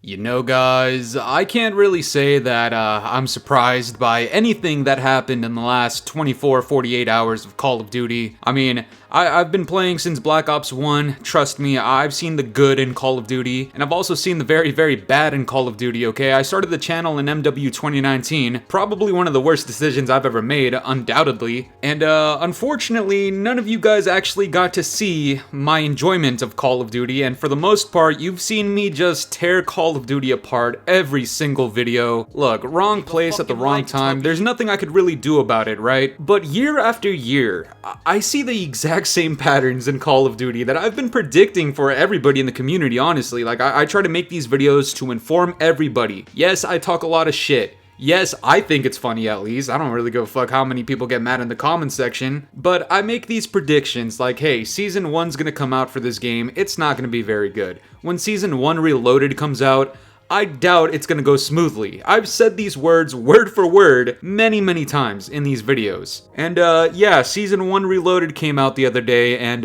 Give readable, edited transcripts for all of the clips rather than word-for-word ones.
You know, guys, I can't really say that I'm surprised by anything that happened in the last 24, 48 hours of Call of Duty. I mean, I've been playing since Black Ops 1. Trust me, I've seen the good in Call of Duty, and I've also seen the very, very bad in Call of Duty, okay? I started the channel in MW 2019, probably one of the worst decisions I've ever made, undoubtedly. And unfortunately, none of you guys actually got to see my enjoyment of Call of Duty, and for the most part, you've seen me just tear Call of Duty apart every single video. Look, wrong place at the wrong time. There's nothing I could really do about it, right? But year after year, I see the exact same patterns in Call of Duty that I've been predicting for everybody in the community, honestly. Like, I try to make these videos to inform everybody. Yes, I talk a lot of shit. Yes, I think it's funny at least. I don't really give a fuck how many people get mad in the comments section. But I make these predictions like, hey, Season 1's gonna come out for this game. It's not gonna be very good. When Season 1 Reloaded comes out, I doubt it's gonna go smoothly. I've said these words word for word many, many times in these videos. And yeah, Season 1 Reloaded came out the other day and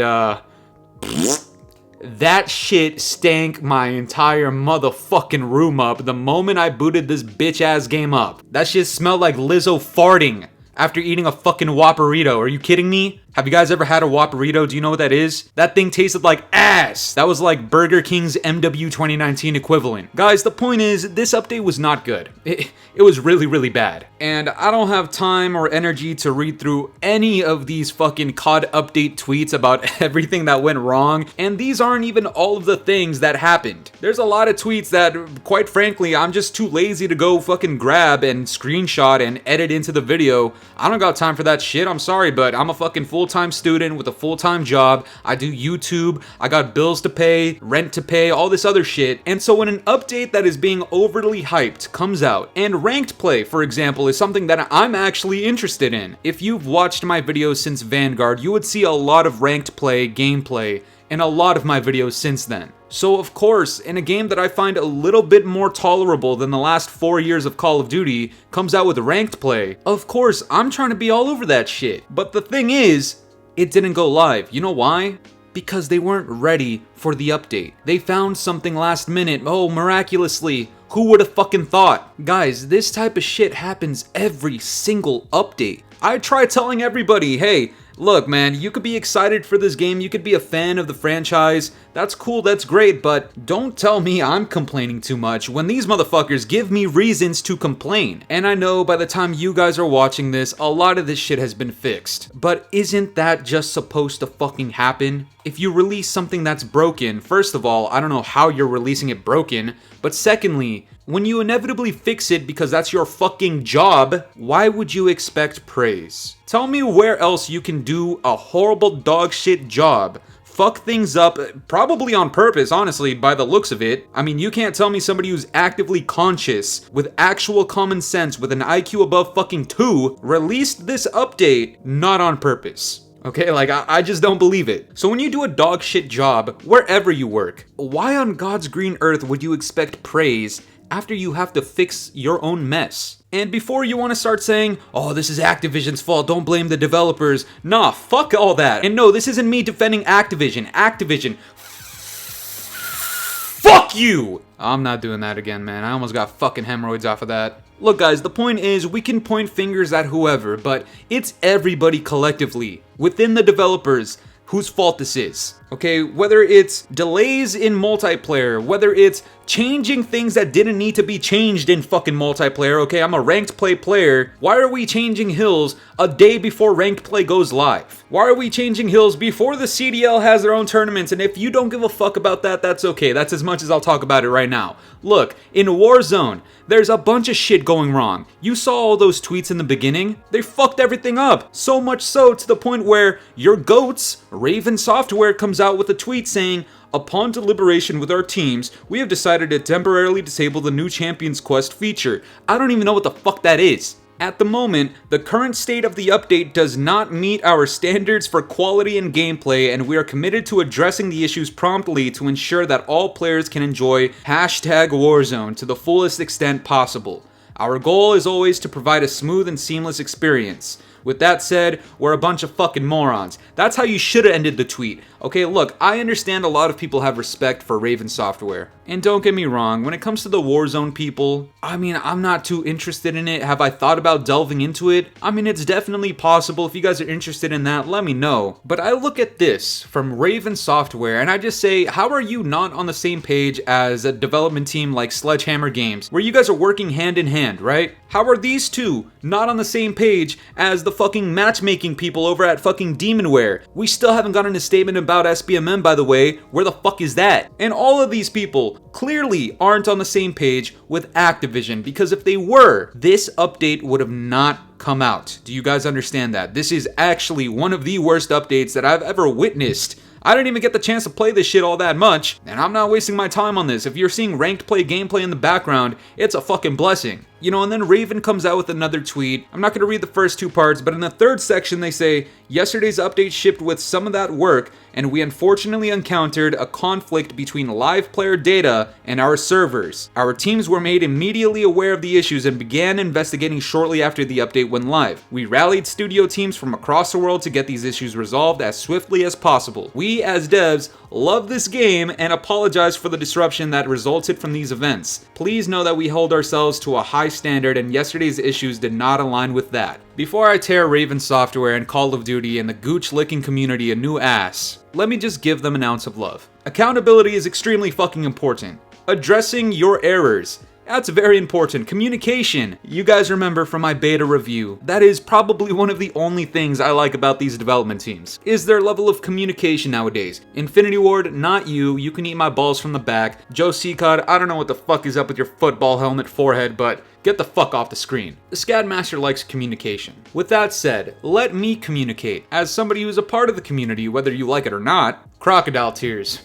that shit stank my entire motherfucking room up the moment I booted this bitch ass game up. That shit smelled like Lizzo farting after eating a fucking Whopperito. Are you kidding me? Have you guys ever had a Whopperito? Do you know what that is? That thing tasted like ass. That was like Burger King's MW 2019 equivalent. Guys, the point is, this update was not good. It was really, really bad. And I don't have time or energy to read through any of these fucking COD update tweets about everything that went wrong. And these aren't even all of the things that happened. There's a lot of tweets that, quite frankly, I'm just too lazy to go fucking grab and screenshot and edit into the video. I don't got time for that shit. I'm sorry, but I'm a fucking full-time student with a full-time job. I do YouTube, I got bills to pay, rent to pay, all this other shit. And so when an update that is being overly hyped comes out, and ranked play, for example, is something that I'm actually interested in. If you've watched my videos since Vanguard, you would see a lot of ranked play gameplay in a lot of my videos since then. So of course, in a game that I find a little bit more tolerable than the last 4 years of Call of Duty comes out with ranked play, of course I'm trying to be all over that shit. But the thing is, it didn't go live. You know why? Because they weren't ready for the update. They found something last minute. Oh, miraculously. Who would have fucking thought? Guys, this type of shit happens every single update. I try telling everybody, hey, look, man, you could be excited for this game, you could be a fan of the franchise, that's cool, that's great, but don't tell me I'm complaining too much when these motherfuckers give me reasons to complain. And I know by the time you guys are watching this, a lot of this shit has been fixed. But isn't that just supposed to fucking happen? If you release something that's broken, first of all, I don't know how you're releasing it broken, but secondly, when you inevitably fix it because that's your fucking job, why would you expect praise? Tell me where else you can do a horrible dog shit job, fuck things up, probably on purpose, honestly, by the looks of it. I mean, you can't tell me somebody who's actively conscious, with actual common sense, with an IQ above fucking 2, released this update not on purpose. Okay, like, I just don't believe it. So when you do a dog shit job, wherever you work, why on God's green earth would you expect praise after you have to fix your own mess? And before you want to start saying, oh, this is Activision's fault, don't blame the developers. Nah, fuck all that. And no, this isn't me defending Activision. Activision, fuck you! I'm not doing that again, man. I almost got fucking hemorrhoids off of that. Look, guys, the point is, we can point fingers at whoever, but it's everybody collectively, within the developers, whose fault this is. Okay, whether it's delays in multiplayer, whether it's changing things that didn't need to be changed in fucking multiplayer. Okay, I'm a ranked play player. Why are we changing hills a day before ranked play goes live? Why are we changing hills before the CDL has their own tournaments? And if you don't give a fuck about that, that's okay. That's as much as I'll talk about it right now. Look, in Warzone, there's a bunch of shit going wrong. You saw all those tweets in the beginning? They fucked everything up. So much so to the point where your goats, Raven Software, comes out with a tweet saying, upon deliberation with our teams, we have decided to temporarily disable the new Champions Quest feature. I don't even know what the fuck that is. At the moment, the current state of the update does not meet our standards for quality and gameplay, and we are committed to addressing the issues promptly to ensure that all players can enjoy #Warzone to the fullest extent possible. Our goal is always to provide a smooth and seamless experience. With that said, we're a bunch of fucking morons. That's how you should have ended the tweet. Okay, look, I understand a lot of people have respect for Raven Software. And don't get me wrong, when it comes to the Warzone people, I mean, I'm not too interested in it. Have I thought about delving into it? I mean, it's definitely possible. If you guys are interested in that, let me know. But I look at this from Raven Software and I just say, how are you not on the same page as a development team like Sledgehammer Games, where you guys are working hand in hand, right? How are these two not on the same page as the fucking matchmaking people over at fucking Demonware? We still haven't gotten a statement about SBMM, by the way. Where the fuck is that? And all of these people clearly aren't on the same page with Activision, because if they were, this update would have not come out. Do you guys understand that? This is actually one of the worst updates that I've ever witnessed. I didn't even get the chance to play this shit all that much, and I'm not wasting my time on this. If you're seeing ranked play gameplay in the background, it's a fucking blessing. You know, and then Raven comes out with another tweet. I'm not going to read the first two parts, but in the third section they say, yesterday's update shipped with some of that work, and we unfortunately encountered a conflict between live player data and our servers. Our teams were made immediately aware of the issues and began investigating shortly after the update went live. We rallied studio teams from across the world to get these issues resolved as swiftly as possible. We, as devs, love this game and apologize for the disruption that resulted from these events. Please know that we hold ourselves to a high standard and yesterday's issues did not align with that. Before I tear Raven Software and Call of Duty and the gooch-licking community a new ass, let me just give them an ounce of love. Accountability is extremely fucking important. Addressing your errors. That's very important. Communication. You guys remember from my beta review, that is probably one of the only things I like about these development teams, is their level of communication nowadays. Infinity Ward, not you. You can eat my balls from the back. Joe Seacod, I don't know what the fuck is up with your football helmet forehead, but get the fuck off the screen. The Scadmaster likes communication. With that said, let me communicate. As somebody who's a part of the community, whether you like it or not, crocodile tears.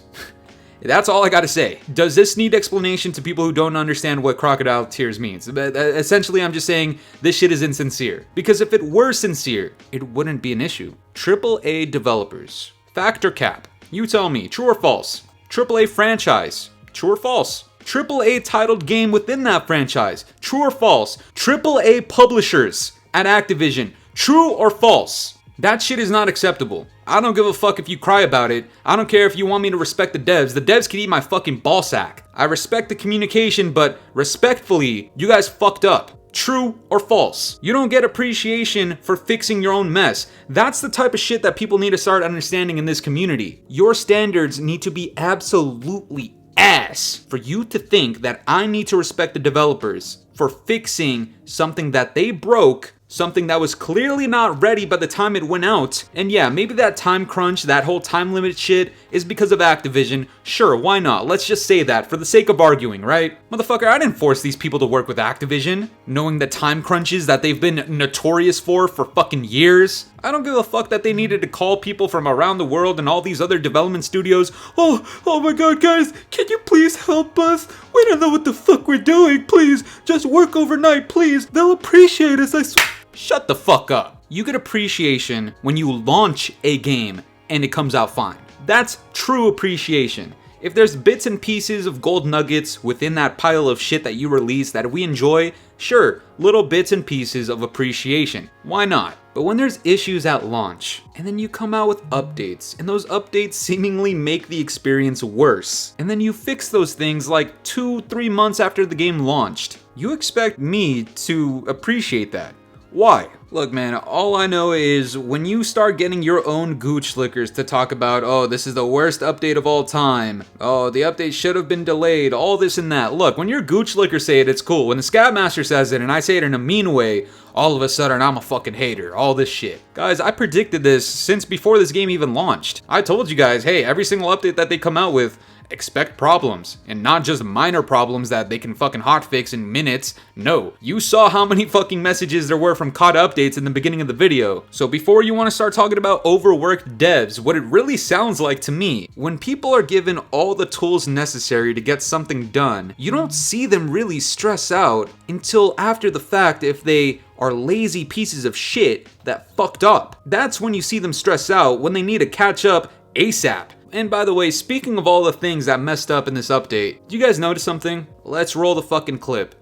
That's all I gotta say. Does this need explanation to people who don't understand what crocodile tears means? Essentially, I'm just saying this shit is insincere. Because if it were sincere, it wouldn't be an issue. AAA developers. Fact or cap? You tell me, true or false? AAA franchise. True or false? AAA titled game within that franchise. True or false? AAA publishers at Activision. True or false? That shit is not acceptable. I don't give a fuck if you cry about it. I don't care if you want me to respect the devs. The devs can eat my fucking ballsack. I respect the communication, but respectfully, you guys fucked up. True or false? You don't get appreciation for fixing your own mess. That's the type of shit that people need to start understanding in this community. Your standards need to be absolutely ass for you to think that I need to respect the developers for fixing something that they broke, something that was clearly not ready by the time it went out. And yeah, maybe that time crunch, that whole time limit shit is because of Activision. Sure, why not? Let's just say that for the sake of arguing, right? Motherfucker, I didn't force these people to work with Activision, knowing the time crunches that they've been notorious for fucking years. I don't give a fuck that they needed to call people from around the world and all these other development studios. Oh my god, guys, can you please help us? We don't know what the fuck we're doing. Please, just work overnight, please. They'll appreciate us, I swear. Shut the fuck up. You get appreciation when you launch a game and it comes out fine. That's true appreciation. If there's bits and pieces of gold nuggets within that pile of shit that you release that we enjoy, sure, little bits and pieces of appreciation. Why not? But when there's issues at launch, and then you come out with updates, and those updates seemingly make the experience worse, and then you fix those things like 2-3 months after the game launched, you expect me to appreciate that. Why? Look, man, all I know is when you start getting your own gooch lickers to talk about, oh, this is the worst update of all time, oh, the update should have been delayed, all this and that. Look, when your gooch lickers say it, it's cool. When the Scadmaster says it and I say it in a mean way, all of a sudden I'm a fucking hater, all this shit. Guys, I predicted this since before this game even launched. I told you guys, hey, every single update that they come out with, expect problems, and not just minor problems that they can fucking hotfix in minutes. No, you saw how many fucking messages there were from COD updates in the beginning of the video. So before you want to start talking about overworked devs, what it really sounds like to me, when people are given all the tools necessary to get something done, you don't see them really stress out until after the fact if they are lazy pieces of shit that fucked up. That's when you see them stress out, when they need to catch up ASAP. And by the way, speaking of all the things that messed up in this update, do you guys notice something? Let's roll the fucking clip.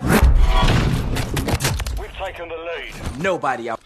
We've taken the lead. Nobody out.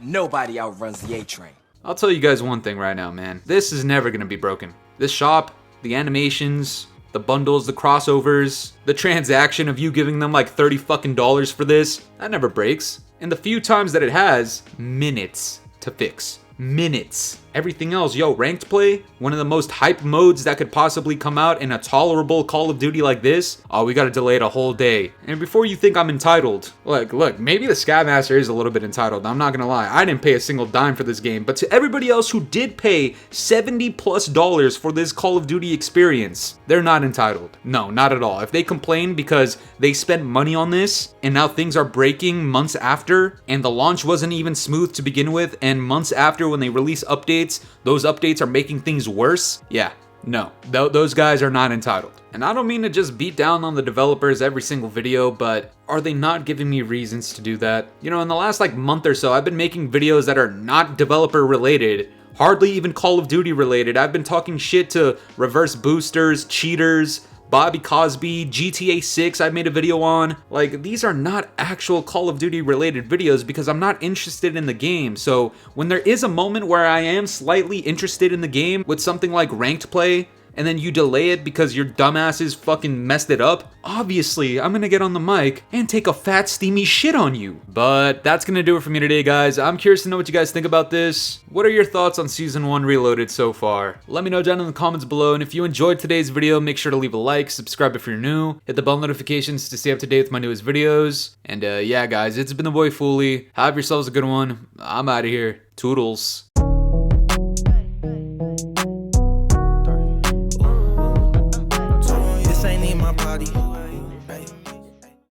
Nobody outruns the A-Train. I'll tell you guys one thing right now, man. This is never gonna be broken. This shop, the animations, the bundles, the crossovers, the transaction of you giving them like 30 fucking dollars for this, that never breaks. And the few times that it has, minutes to fix. Minutes. Everything else, yo, ranked play, one of the most hype modes that could possibly come out in a tolerable Call of Duty like this, oh, we gotta delay it a whole day. And before you think I'm entitled, look, maybe the Scatmaster is a little bit entitled, I'm not gonna lie, I didn't pay a single dime for this game, but to everybody else who did pay $70+ for this Call of Duty experience, they're not entitled. No, not at all. If they complain because they spent money on this, and now things are breaking months after, and the launch wasn't even smooth to begin with, and months after when they release updates, those updates are making things worse. Yeah, no, those guys are not entitled. And I don't mean to just beat down on the developers every single video, but are they not giving me reasons to do that? You know, in the last like month or so, I've been making videos that are not developer related, hardly even Call of Duty related. I've been talking shit to reverse boosters, cheaters, Bobby Cosby, GTA 6 I made a video on. Like, these are not actual Call of Duty related videos because I'm not interested in the game. So when there is a moment where I am slightly interested in the game with something like ranked play, and then you delay it because your dumbasses fucking messed it up, obviously I'm gonna get on the mic and take a fat steamy shit on you. But that's gonna do it for me today, guys. I'm curious to know what you guys think about this. What are your thoughts on Season 1 Reloaded so far? Let me know down in the comments below, and if you enjoyed today's video, make sure to leave a like, subscribe if you're new, hit the bell notifications to stay up to date with my newest videos. And yeah, guys, it's been the boy Fooly. Have yourselves a good one. I'm out of here. Toodles.